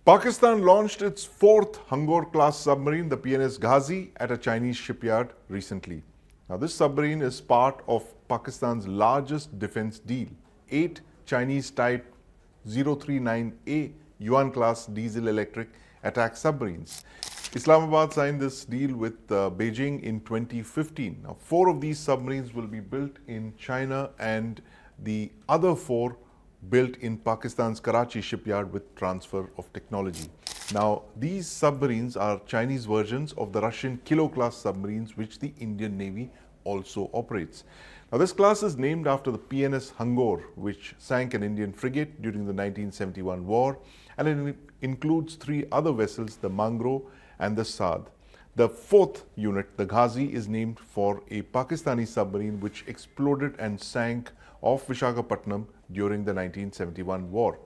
Pakistan launched its fourth Hangor-class submarine, the PNS Ghazi, at a Chinese shipyard recently. Now, this submarine is part of Pakistan's largest defense deal. 8 Chinese Type 039A Yuan-class diesel-electric attack submarines. Islamabad signed this deal with Beijing in 2015. Now, 4 of these submarines will be built in China and the other 4 built in Pakistan's Karachi shipyard with transfer of technology. Now, these submarines are Chinese versions of the Russian Kilo-class submarines which the Indian Navy also operates. Now, this class is named after the PNS Hangor, which sank an Indian frigate during the 1971 war, and it includes 3 other vessels, the Mangro and the Saad. The 4th unit, the Ghazi, is named for a Pakistani submarine which exploded and sank off Visakhapatnam during the 1971 war.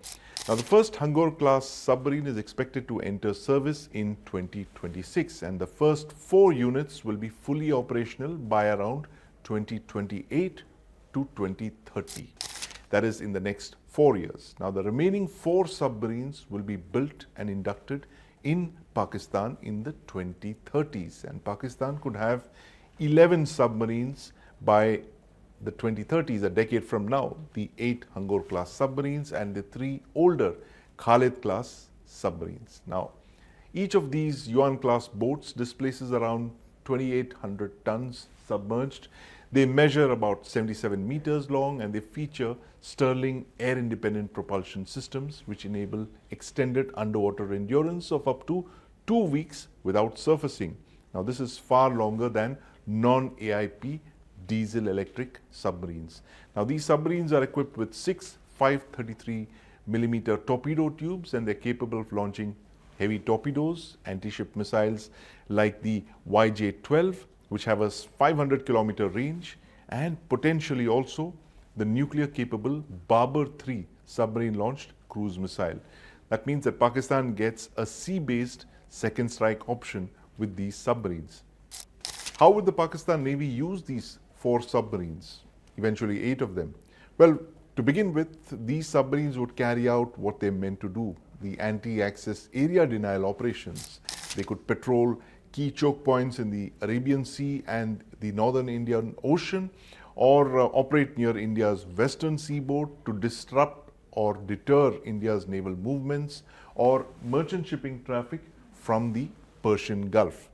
Now, the first Hangor-class submarine is expected to enter service in 2026, and the first 4 units will be fully operational by around 2028 to 2030. That is in the next 4 years. Now, the remaining 4 submarines will be built and inducted in Pakistan in the 2030s, and Pakistan could have 11 submarines by the 2030s, a decade from now, the 8 Hangor-class submarines and the 3 older Khalid-class submarines. Now, each of these Yuan-class boats displaces around 2,800 tons submerged. They measure about 77 meters long and they feature Stirling air-independent propulsion systems which enable extended underwater endurance of up to 2 weeks without surfacing. Now, this is far longer than non-AIP diesel-electric submarines. Now, these submarines are equipped with 6 533mm torpedo tubes and they're capable of launching heavy torpedoes, anti-ship missiles like the YJ-12, which have a 500-kilometer range, and potentially also the nuclear-capable Babur-3 submarine-launched cruise missile. That means that Pakistan gets a sea-based second strike option with these submarines. How would the Pakistan Navy use these 4 submarines, eventually 8 of them? Well, to begin with, these submarines would carry out what they're meant to do, the anti-access area denial operations. They could patrol key choke points in the Arabian Sea and the northern Indian Ocean, or operate near India's western seaboard to disrupt or deter India's naval movements or merchant shipping traffic from the Persian Gulf.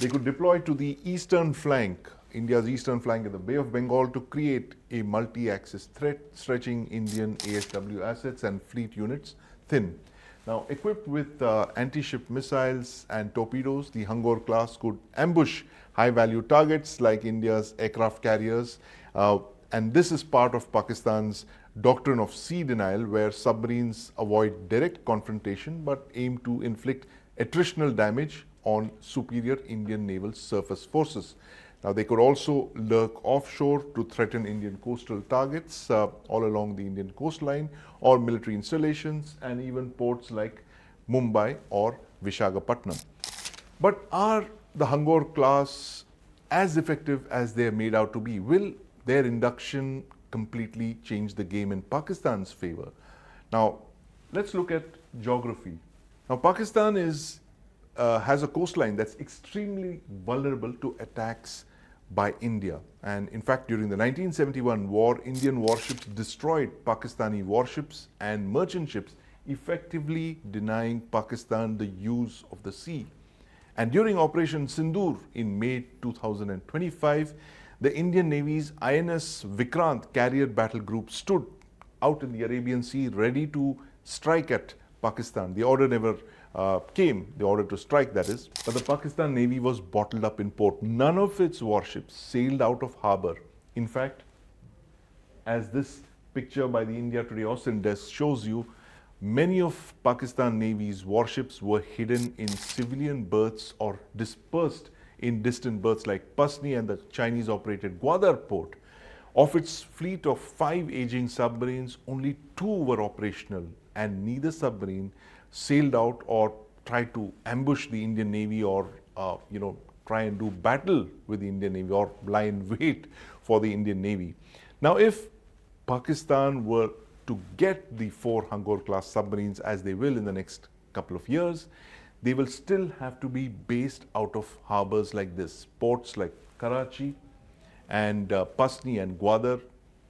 They could deploy to the eastern flank, India's eastern flank in the Bay of Bengal, to create a multi-axis threat stretching Indian ASW assets and fleet units thin. Now, equipped with anti-ship missiles and torpedoes, the Hangor-class could ambush high-value targets like India's aircraft carriers, and this is part of Pakistan's doctrine of sea denial, where submarines avoid direct confrontation but aim to inflict attritional damage on superior Indian naval surface forces. Now, they could also lurk offshore to threaten Indian coastal targets all along the Indian coastline, or military installations, and even ports like Mumbai or Visakhapatnam. But are the Hangor-class as effective as they are made out to be? Will their induction completely change the game in Pakistan's favor? Now, let's look at geography. Now, Pakistan has a coastline that's extremely vulnerable to attacks by India. And in fact, during the 1971 war, Indian warships destroyed Pakistani warships and merchant ships, effectively denying Pakistan the use of the sea. And during Operation Sindoor in May 2025, the Indian Navy's INS Vikrant carrier battle group stood out in the Arabian Sea ready to strike at Pakistan. The order never came, the order to strike, that is, but the Pakistan Navy was bottled up in port. None of its warships sailed out of harbor. In fact, as this picture by the India Today Austin desk shows you, many of Pakistan Navy's warships were hidden in civilian berths or dispersed in distant berths like Pasni and the Chinese-operated Gwadar port. Of its fleet of 5 aging submarines, only 2 were operational, and neither submarine sailed out or tried to ambush the Indian Navy or try and do battle with the Indian Navy or lie in wait for the Indian Navy. Now, if Pakistan were to get the 4 Hangor-class submarines, as they will in the next couple of years, they will still have to be based out of harbors like this, ports like Karachi and Pasni and Gwadar,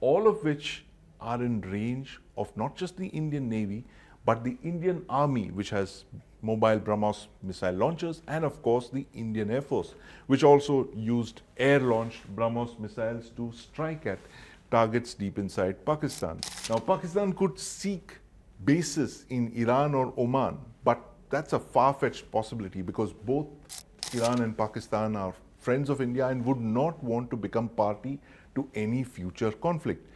all of which are in range of not just the Indian Navy, but the Indian Army, which has mobile BrahMos missile launchers, and of course the Indian Air Force, which also used air-launched BrahMos missiles to strike at targets deep inside Pakistan. Now, Pakistan could seek bases in Iran or Oman, but that's a far-fetched possibility because both Iran and Pakistan are friends of India and would not want to become party to any future conflict.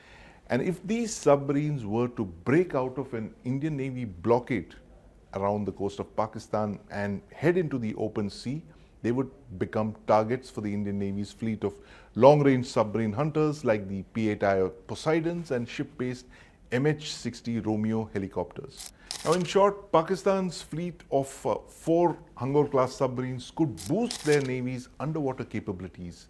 And if these submarines were to break out of an Indian Navy blockade around the coast of Pakistan and head into the open sea, they would become targets for the Indian Navy's fleet of long-range submarine hunters like the P-8I Poseidons and ship-based MH-60 Romeo helicopters. Now, in short, Pakistan's fleet of 4 Hangor-class submarines could boost their Navy's underwater capabilities.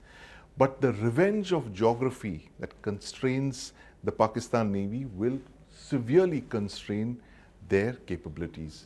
But the revenge of geography that constrains the Pakistan Navy will severely constrain their capabilities.